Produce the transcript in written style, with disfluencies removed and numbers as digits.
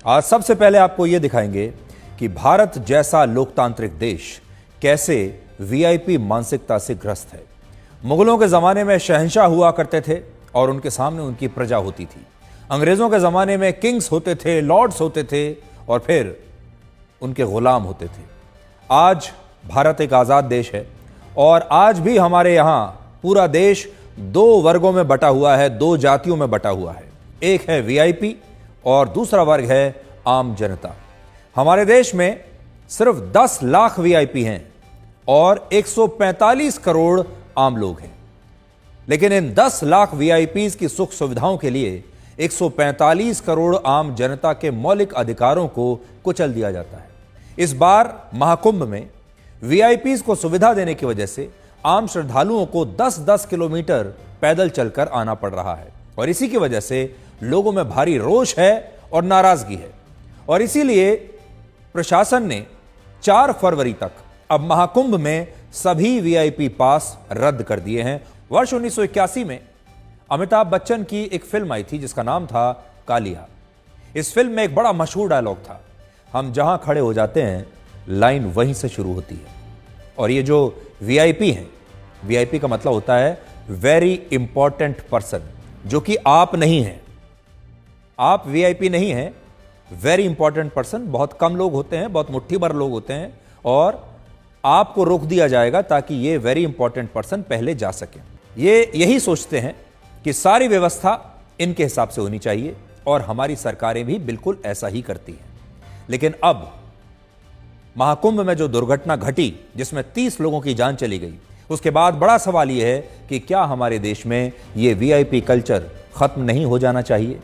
आज सबसे पहले आपको यह दिखाएंगे कि भारत जैसा लोकतांत्रिक देश कैसे वीआईपी मानसिकता से ग्रस्त है। मुगलों के जमाने में शहंशाह हुआ करते थे और उनके सामने उनकी प्रजा होती थी। अंग्रेजों के जमाने में किंग्स होते थे, लॉर्ड्स होते थे और फिर उनके गुलाम होते थे। आज भारत एक आजाद देश है और आज भी हमारे यहां पूरा देश दो वर्गों में बटा हुआ है, दो जातियों में बटा हुआ है। एक है वीआईपी और दूसरा वर्ग है आम जनता। हमारे देश में सिर्फ 10 लाख वीआईपी हैं और 145 करोड़ आम लोग हैं, लेकिन इन 10 लाख वीआईपीज की सुख सुविधाओं के लिए 145 करोड़ आम जनता के मौलिक अधिकारों को कुचल दिया जाता है। इस बार महाकुंभ में वीआईपीज को सुविधा देने की वजह से आम श्रद्धालुओं को 10-10 किलोमीटर पैदल चलकर आना पड़ रहा है और इसी की वजह से लोगों में भारी रोष है और नाराजगी है। और इसीलिए प्रशासन ने 4 फरवरी तक अब महाकुंभ में सभी वीआईपी पास रद्द कर दिए हैं। वर्ष 1981 में अमिताभ बच्चन की एक फिल्म आई थी जिसका नाम था कालिया। इस फिल्म में एक बड़ा मशहूर डायलॉग था, हम जहां खड़े हो जाते हैं लाइन वहीं से शुरू होती है। और ये जो वीआईपी हैं, वीआईपी का मतलब होता है वेरी इंपॉर्टेंट पर्सन, जो कि आप नहीं हैं। आप वीआईपी नहीं हैं, वेरी इंपॉर्टेंट पर्सन बहुत कम लोग होते हैं, बहुत मुट्ठी भर लोग होते हैं और आपको रोक दिया जाएगा ताकि ये वेरी इंपॉर्टेंट पर्सन पहले जा सके। ये यही सोचते हैं कि सारी व्यवस्था इनके हिसाब से होनी चाहिए और हमारी सरकारें भी बिल्कुल ऐसा ही करती हैं। लेकिन अब महाकुंभ में जो दुर्घटना घटी जिसमें 30 लोगों की जान चली गई, उसके बाद बड़ा सवाल यह है कि क्या हमारे देश में यह वीआईपी कल्चर खत्म नहीं हो जाना चाहिए।